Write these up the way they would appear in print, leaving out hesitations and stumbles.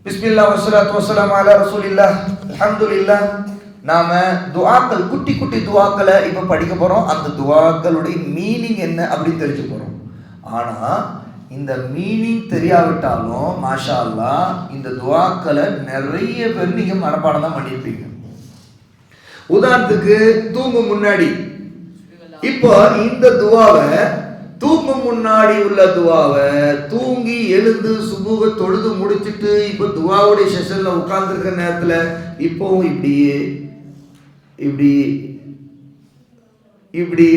பிஸ்மில்லா வஸ்ஸலாத்து வஸ்ஸலாமு அலா ரசூலில்லாஹ். அல்ஹம்துலில்லாஹ். நாம துஆக்கள், குட்டி குட்டி துஆக்களை இப்ப படிக்க போறோம். அந்த துஆக்களுடைய மீனிங் என்ன அப்படின்னு தெரிஞ்சு போறோம். ஆனா இந்த மீனிங் தெரியாவிட்டாலும் மாஷா அல்லாஹ் இந்த துஆக்களை நிறைய பேர் நீங்க மனப்பாடம் தான் பண்ணிருப்பீங்க. உதாரணத்துக்கு தூங்கும் முன்னாடி, இப்போ இந்த துஆவை தூங்கும் முன்னாடி உள்ள துஆவை தூங்கி எழுந்து சுபூக தொழுது முடிச்சுட்டு இப்போ துஆவுடைய செஷன்ல உட்கார்ந்துருக்கிற நேரத்தில் இப்போ இப்படியே இப்படி இப்படி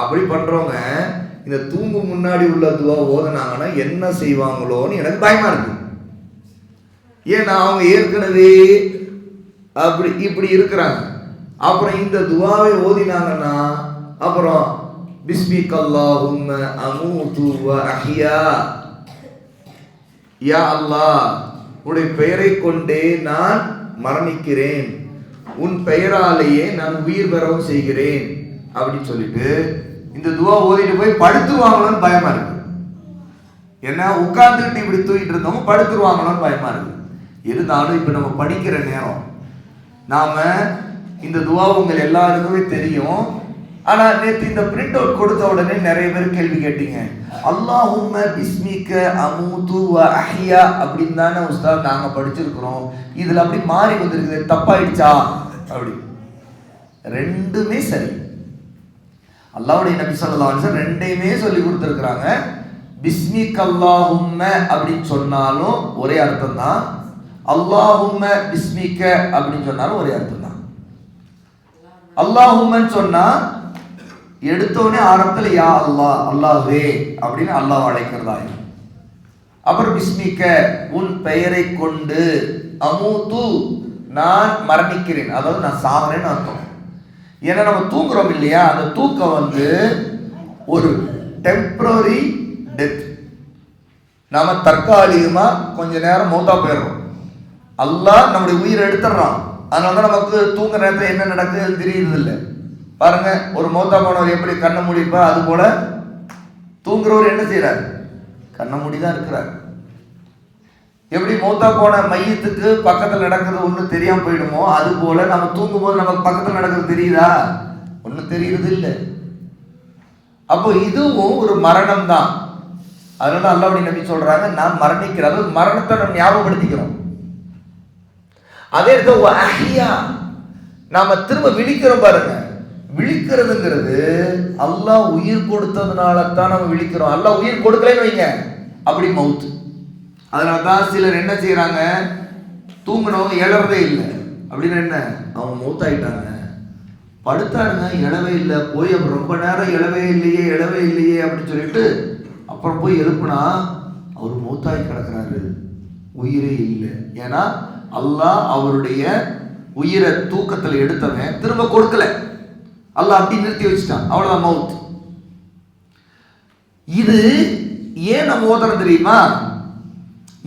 அப்படி பண்றவங்க இந்த தூங்கும் முன்னாடி உள்ள துஆ ஓதுனாங்கன்னா என்ன செய்வாங்களோன்னு எனக்கு பயமா இருக்கு. ஏன்னா அவங்க ஏற்கனவே அப்படி இப்படி இருக்கிறாங்க. அப்புறம் இந்த துஆவை ஓதினாங்கன்னா அப்புறம் பிஸ்மிக அல்லாஹும்ம அமூது வ அஹ்யா, யா அல்லாஹ் உன்னுடைய பெயரை கொண்டே நான் மரணிக்கிறேன், உன் பெயராலேயே நான் உயிர் பெறவும் செய்கிறேன் அப்படின்னு சொல்லிட்டு இந்த துஆ ஓதிட்டு போய் படுத்துருவாங்களோன்னு பயமா இருக்கு. ஏன்னா உட்கார்ந்துட்டு இப்படி தூக்கிட்டு இருந்தவங்க படுத்துருவாங்களோன்னு பயமா இருக்கு. இருந்தாலும் இப்ப நம்ம படிக்கிற நேரம், நாம இந்த துஆ உங்கள் எல்லாருக்குமே தெரியும். ஆனா நேற்று இந்த பிரிண்ட் அவுட் கொடுத்த உடனே நிறைய பேர் கேள்வி கேட்டீங்க, அல்லாஹும்ம பிஸ்மிக அமூது வ அஹ்யா அப்படின்னு தானே உஸ்தாத் நாங்க படிச்சிருக்கிறோம், இதுல அப்படி மாறி வந்திருக்குது, தப்பாயிடுச்சா? அப்படி ரெண்டுமே சரி. அல்லாஹ்வுடைய நபி ஸல்லல்லாஹு அலைஹி வஸல்லம் ரெண்டையுமே சொல்லி கொடுத்துருக்குறாங்க. பிஸ்மிக அல்லாஹும்ம அப்படின்னு சொன்னாலும் ஒரே அர்த்தம் தான், அல்லாஹும்ம பிஸ்மிக அப்படின்னு சொன்னாலும் ஒரே அர்த்தம் தான். அல்லாஹும்மன்னு சொன்னா எடுத்தோடனே ஆரம்பத்தில் யா அல்லாஹ், அல்லாஹ்வே அப்படின்னு அல்லாஹ் அழைக்கிறதா. அப்புறம் பிஸ்மிக உன் பெயரை கொண்டு, அமூது நான் மரணிக்கிறேன், அதாவது நான் சாகிறேன்னு அர்த்தம். ஏன்னா நம்ம தூங்குறோம் இல்லையா, அந்த தூக்கம் ஒரு டெம்பரரி டெத். நாம தற்காலிகமா கொஞ்ச நேரம் மௌத்தா போயிடுறோம். அல்லாஹ் நம்முடைய உயிரை எடுத்துடுறான். அதனால தான் நமக்கு தூங்குற நேரத்தில் என்ன நடக்குதுன்னு தெரியுது இல்லை. பாருங்க, ஒரு மௌத்தா போனவர் எப்படி கண்ணை மூடிப்பா, அது போல தூங்குறவர் என்ன செய்யறாரு, கண்ணை மூடிதான் இருக்கிறார். எப்படி மௌத்தா போன மையத்துக்கு பக்கத்தில் நடக்கிறது ஒன்றும் தெரியாம போயிடுமோ, அது போல நம்ம தூங்கும் போது நமக்கு பக்கத்தில் நடக்கிறது தெரியுதா? ஒன்றும் தெரியுறது இல்லை. அப்போ இதுவும் ஒரு மரணம் தான். அதனால அல்லாஹ்வுடைய நபி சொல்றாங்க, நான் மரணிக்கிறேன், அதாவது மரணத்தை நம்ம ஞாபகப்படுத்திக்கிறோம். அதே அஹ்யா, நாம திரும்ப விழிக்கிறோம். பாருங்க, விழிக்கிறதுங்கிறது அல்லாஹ் உயிர் கொடுத்ததுனால தான் நம்ம விழிக்கிறோம். அல்லாஹ் உயிர் கொடுக்கலன்னு வைங்க, அப்படி மவுத். அதனால தான் சிலர் என்ன செய்யறாங்க, தூங்கினவங்க எழறதே இல்லை. அப்படின்னு என்ன, அவங்க மவுத் ஆயிட்டாங்க, படுத்தாருங்க, எழவே இல்லை, போய் அப்புறம் ரொம்ப நேரம் எழவே இல்லையே அப்படின்னு சொல்லிட்டு அப்புறம் போய் எழுப்புனா அவர் மவுத்தாகி கிடக்குறாரு, உயிரே இல்லை. ஏன்னா அல்லாஹ் அவருடைய உயிரை தூக்கத்தில் எடுத்தவன் திரும்ப கொடுக்கல, அல்லாஹ் அப்படி நிறுத்தி வச்சுட்டான், அவ்வளவுதான் மவுத். இது ஏன் நம்ம ஓதுறோம் தெரியுமா?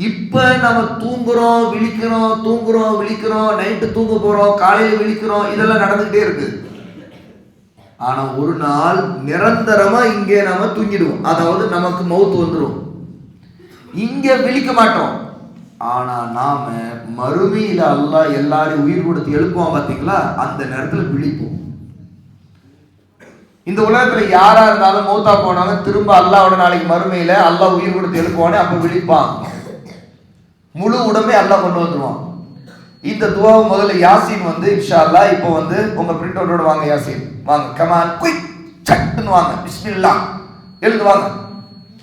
இப்ப நம்ம தூங்குறோம் விழிக்கிறோம், நைட்டு தூங்க போறோம், காலையில விழிக்கிறோம், இதெல்லாம் நடந்துகிட்டே இருக்கு. ஆனா ஒரு நாள் நிரந்தரமா இங்கே நாம தூங்கிடுவோம், அதாவது நமக்கு மவுத் வந்துடும். இங்க விழிக்க மாட்டோம். ஆனா நாம மறுமையில அல்லாஹ் எல்லாரையும் உயிர் கொடுத்து எழுப்புவான் பாத்தீங்களா, அந்த நேரத்துல விழிப்போம். இந்த உலகத்துல யாரா இருந்தாலும் மௌத்தா போனாங்க, திரும்ப அல்லாஹ்வோட நாளைக்கு மறுமையில அல்லாஹ் உயிர் கொடுத்து எழுப்புவானே, அப்ப விழிப்பான். முழு உடம்பே அல்லாஹ் கொண்டு வந்துருவான். இந்த துஆவை முதல்ல யாசீன் இன்ஷா அல்லாஹ் இப்போ உங்க பிரிண்ட் அவுட்டோட வாங்க, யாசீன் வாங்க, கமான் குயிக் சட்டுன்னு வாங்க, பிஸ்மில்லாஹ் எழுந்து வாங்க,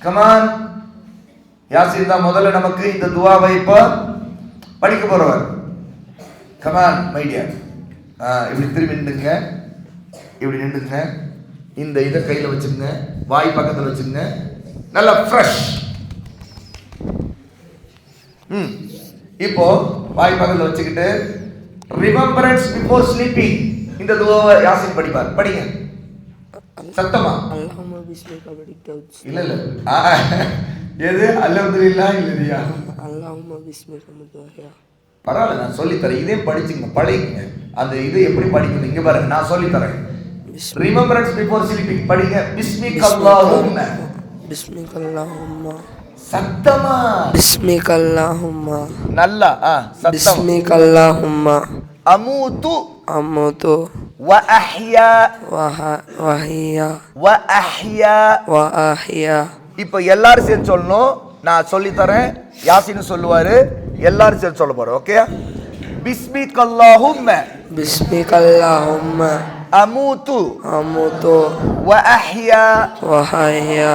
கமான். யாசீன் தான் முதல்ல நமக்கு இந்த துஆவை இப்போ படிக்க போறவர். Come on my dear. இப்படி திரும்பி நின்றுங்க, இப்படி நின்றுங்க, இந்த இதை கையில் வச்சுங்க, வாய் பக்கத்தில் வச்சுங்க, நல்லா ஃப்ரெஷ். இப்போ வாய் பக்கத்தில் வச்சுக்கிட்டு ரிமெம்பரன்ஸ் பிஃபோர் ஸ்லீப்பிங் இந்த துஆவை யாசீன் படிப்பார். படிங்க சத்தமா. அல்லாஹும்ம பிஸ்மிக படிக்கவுச். இல்ல எது அல்ஹம்துலில்லாஹ் இல்லையா? அல்லாஹும்ம பிஸ்மிக முதுஹியா. பரவாயில்ல, நான் சொல்லி தரேன், இதே படிச்சுங்க, பழகிங்க. அந்த இது எப்படி படிக்கணும் இங்க பாருங்க, நான் சொல்லி தரேன். ரிமெம்பரன்ஸ் பிஃபோர் ஸ்லீப்பிங் படிங்க. பிஸ்மிக அல்லாஹும்ம, பிஸ்மிக அல்லாஹும்ம சத்தமா. بسمك اللهم நல்லா சத்தம். بسمك اللهم அமூது أموت வ அஹ்யா وأحيا வ அஹ்யா. وأحيا. இப்போ எல்லாரும் சேர்ந்து சொல்லணும். நான் சொல்லி தரேன், யாசின் சொல்லுவாரு, எல்லாரும் சேர்ந்து சொல்ல போறோம். ஓகே? பிஸ்மிக் அல்லாஹும்ம بسمك اللهم அமூது أموت வ அஹ்யா. وأحيا.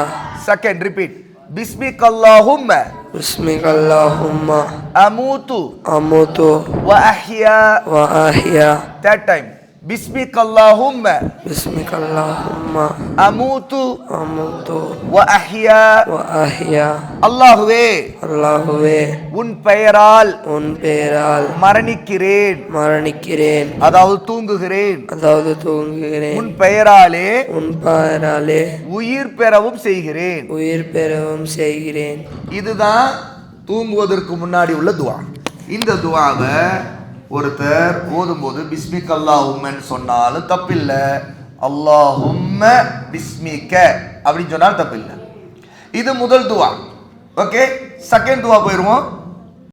Second repeat. பிஸ்மிக் அல்லாஹும்ம بسمك اللهم அமூது أموت வ அஹ்யா. وأحيا. Third time. பிஸ்மிக் அல்லாஹும்ம بسمك اللهم அமூது أموت வ அஹ்யா. وأحيا. அல்லாஹுவே, அல்லாஹுவே, உன் பெயரால் உன் பெயரால் மரணிக்கிறேன், மரணிக்கிறேன், அதாவது தூங்குகிறேன். அதாவது தூங்குகிறேன். உன் பெயராலே உன் பெயராலே உயிர் பெறவும் செய்கிறேன். உயிர் பெறவும் செய்கிறேன். இதுதான் தூங்குவதற்கு முன்னாடி உள்ள துவா. இந்த துவாவை ஒருத்தர் ஓதும்போது பிஸ்மிக் அல்லாஹும்மன்னு சொன்னாலும் தப்பில்லை, அல்லாஹும்ம பிஸ்மிக்க அப்படின்னு சொன்னாலும் தப்பில்லை. இது முதல் துவா. ஓகே, செகண்ட் துவா போயிடுவோம்.